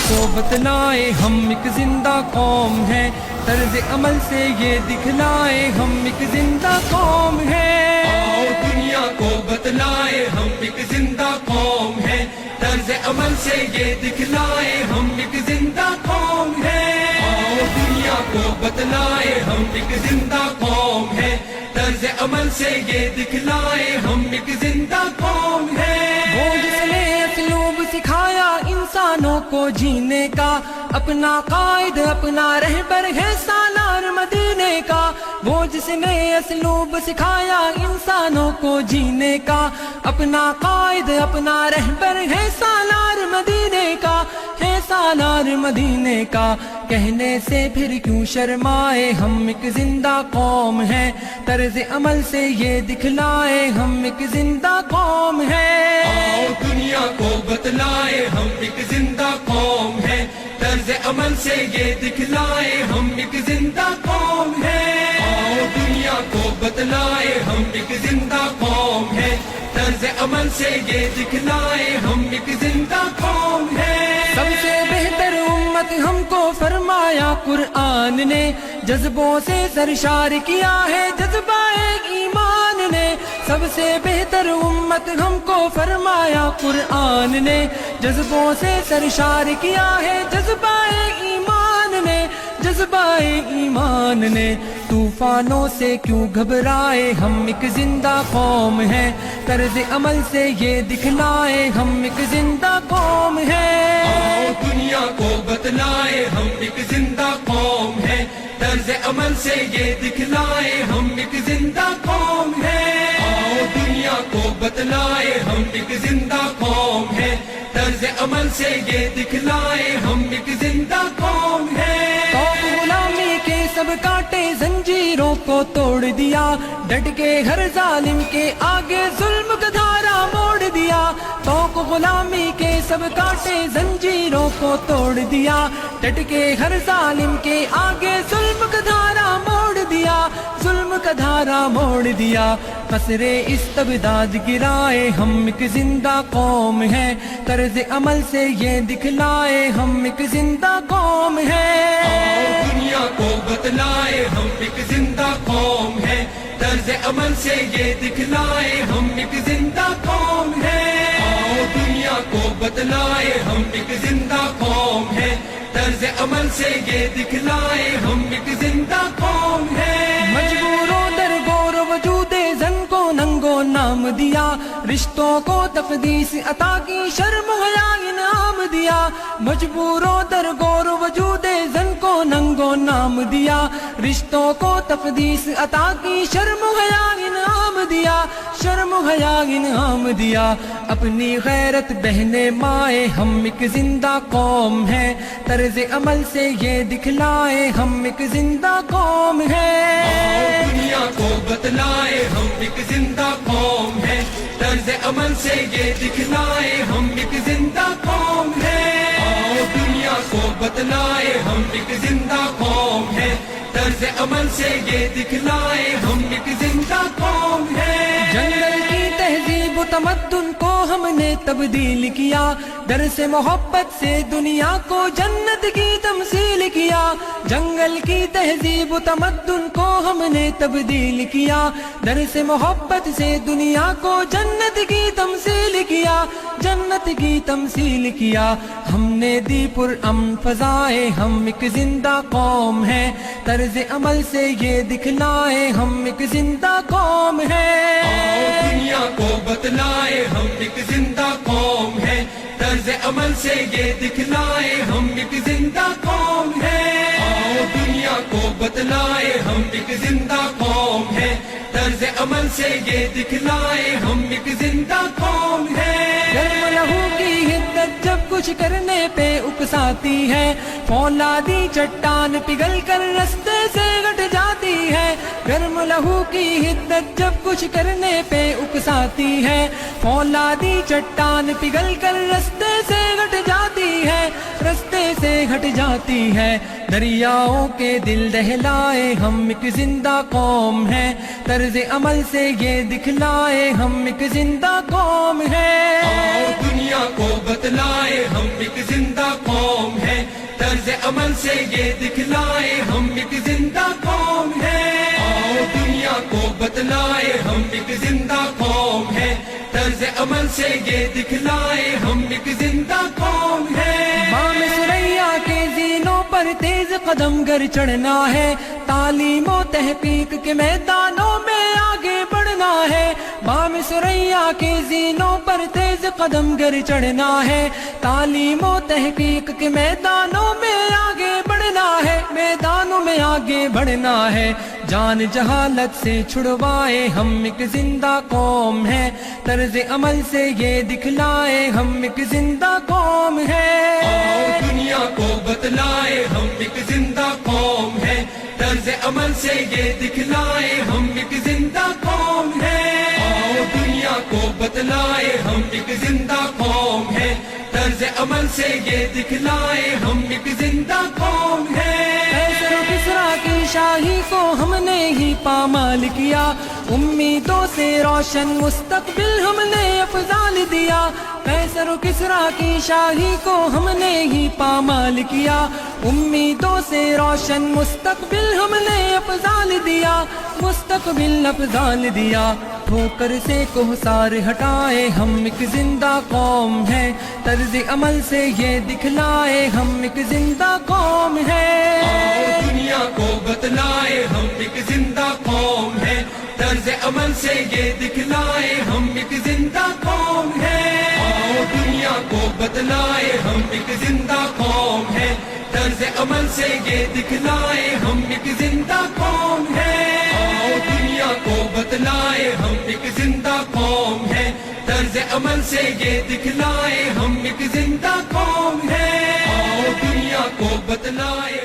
کو بتلائے ہم ایک زندہ قوم ہیں، طرز عمل سے یہ دکھلائے ہم ایک زندہ قوم ہیں۔ آؤ دنیا کو بتلائے ہم ایک زندہ قوم ہیں، طرز عمل سے یہ دکھلائے ہم ایک زندہ قوم ہیں۔ آؤ دنیا کو بتلائے ہم ایک زندہ قوم ہیں، طرز عمل سے یہ دکھلائے ہم ایک زندہ قوم ہیں۔ وہ جس نے اسلوب سکھایا انسانوں کو جینے کا، اپنا قائد اپنا رہبر ہے سالار مدینے کا۔ وہ جس نے اسلوب سکھایا انسانوں کو جینے کا، اپنا قائد اپنا رہبر ہے سالار مدینے کا، ہے سالار مدینے کا۔ کہنے سے پھر کیوں شرمائے ہم ایک زندہ قوم ہیں، طرز عمل سے یہ دکھلائے ہم ایک زندہ قوم ہیں۔ آؤ دنیا کو بتلائے ہم ایک زندہ قوم ہیں، طرز عمل سے یہ دکھلائے ہم ایک زندہ قوم ہیں۔ آؤ دنیا کو بتلائے ہم ایک زندہ قوم ہیں، طرز عمل سے یہ دکھلائے ہم ایک زندہ قوم ہیں۔ سب سے بہتر امت ہم کو فرمایا قرآن نے، جذبوں سے سرشار کیا ہے جذبہ ایمان نے۔ سب سے بہتر امت ہم کو فرمایا قرآن نے، جذبوں سے سرشار کیا ہے جذبہ ایمان نے، جذبہ ایمان نے۔ طوفانوں سے کیوں گھبرائے ہم ایک زندہ قوم ہیں، طرز عمل سے یہ دکھلائے ہم ایک زندہ قوم ہیں۔ آؤ دنیا کو بتلائے ہم ایک زندہ قوم ہیں، طرز عمل سے یہ دکھلائے ہم ایک زندہ قوم ہیں۔ آؤ دنیا کو بتلائے ہم ایک زندہ قوم ہیں، طرز عمل سے یہ دکھلائے ہم ایک زندہ قوم ہیں۔ تو غلامی کے سب کانٹے زنجیروں کو توڑ دیا، ڈٹ کے ہر ظالم کے آگے ظلم کا دھارا موڑ دیا۔ تو غلامی کے سب کانٹے زنجیروں کو توڑ دیا، ڈٹ کے ہر ظالم کے آگے ظلم کا دھارا موڑ دیا، ظلم کا دھارا موڑ دیا۔ قصرے استبداد گرائے ہم ایک زندہ قوم ہیں، طرز عمل سے یہ دکھلائے ہم ایک زندہ قوم ہیں۔ آؤ دنیا کو بتلائے ہم ایک زندہ قوم ہیں، طرز عمل سے یہ دکھلائے ہم ایک زندہ قوم ہیں۔ آؤ دنیا کو بتلائے ہم ایک زندہ قوم ہیں، طرز عمل سے یہ دکھلائے ہم ایک زندہ قوم ہیں۔ مجبوروں در گور وجود زن کو ننگو نام دیا، رشتوں کو تقدیس عطا کی شرم حیا انعام دیا۔ مجبوروں در گور وجود زن کو ننگو نام دیا، رشتوں کو تقدیس عطا کی شرم حیا انعام دیا، شرم حیا انعام دیا۔ اپنی غیرت بہنے مائے ہم ایک زندہ قوم ہیں، طرز عمل سے یہ دکھلائے ہم ایک زندہ قوم ہیں۔ آؤ دنیا کو بتلائے ہم ایک زندہ قوم ہیں، طرز عمل سے یہ دکھلائے ہم ایک زندہ قوم ہیں۔ آؤ دنیا کو بتلائے ہم ایک زندہ قوم ہیں، طرز عمل سے یہ دکھلائے ہم ایک زندہ قوم ہیں۔ جنگل کی تہذیب و تمدن کو ہم نے تبدیل کیا، درس محبت سے دنیا کو جنت کی تمثیل کیا۔ جنگل کی تہذیب و تمدن کو ہم نے تبدیل کیا، درس محبت سے دنیا کو جنت کی تمثیل کیا، جنت کی تمثیل کیا۔ ہم نے دی پرامن فضائے ہم ایک زندہ قوم ہیں، طرز عمل سے یہ دکھلائے ہم ایک زندہ قوم ہیں۔ آؤ دنیا کو بتلائے ہم ایک زندہ قوم ہیں، طرز عمل سے یہ دکھلائے ہم ایک زندہ قوم ہیں۔ آؤ دنیا کو بتلائے ہم ایک زندہ قوم ہیں، طرز عمل سے یہ دکھلائے ہم ایک زندہ قوم ہیں۔ گرم لہو کی حدت جب کچھ کرنے پہ اکساتی ہے، فولادی چٹان پگھل کر رستے سے گٹ جاتی ہے۔ گرم لہو کی حدت جب کچھ کرنے پہ اکساتی ہے، فولادی چٹان پگھل کر رستے سے گٹ جاتی ہے، رستے سے گھٹ جاتی ہے۔ دریاؤں کے دل دہلائے ہم ایک زندہ قوم ہیں، طرز عمل سے یہ دکھلائے ہم ایک زندہ قوم ہیں۔ آؤ دنیا کو بتلائے ہم ایک زندہ قوم عمل سے یہ دکھلائے ہم ایک زندہ قوم ہے آؤ دنیا کو بتلائے ہم ایک زندہ قوم ہے طرز عمل سے یہ دکھلائے ہم ایک زندہ قوم ہے بام سریا کے زینوں پر تیز قدم گر چڑھنا ہے تعلیم و تحقیق کے میدانوں میں آگے بڑھنا ہے بام سریا کے زینوں پر تیز قدم گر چڑھنا ہے تعلیم و تحقیق کے میدانوں میں آگے بڑھنا ہے میدانوں میں آگے بڑھنا ہے جان جہالت سے چھڑوائے ہم ایک زندہ قوم ہے طرز عمل سے یہ دکھلائے ہم ایک زندہ قوم ہے آؤ دنیا کو بتلائے ہم ایک زندہ قوم ہے طرز عمل سے یہ دکھلائے ہم ایک زندہ قوم ہے آؤ دنیا کو بتلائے ہم ایک زندہ قوم ہے طرز عمل سے یہ دکھلائے ہم ایک زندہ قوم ہے قیصر و کسریٰ کی شاہی کو ہم نے ہی پامال کیا امیدوں سے روشن مستقبل ہم نے افضال دیا قیصر و کسریٰ کی شاہی کو ہم نے ہی پامال کیا امیدوں سے روشن مستقبل ہم نے افضال دیا مستقبل افضال دیا ٹھوکر سے کوہسار ہٹائے ہم ایک زندہ قوم ہے طرز عمل سے یہ دکھلائے ہم ایک زندہ قوم ہے آؤ دنیا کو بتلائے ہم ایک زندہ قوم ہے طرز عمل سے یہ دکھلائے ہم ایک زندہ قوم ہے آؤ دنیا کو بتلائے ہم ایک زندہ قوم ہے طرز عمل سے یہ دکھلائے ہم ایک زندہ قوم ہے آؤ دنیا کو بتلائے ہم ایک زندہ قوم ہے طرز عمل سے یہ دکھلائے ہم ایک زندہ قوم ہے آؤ دنیا کو بتلائے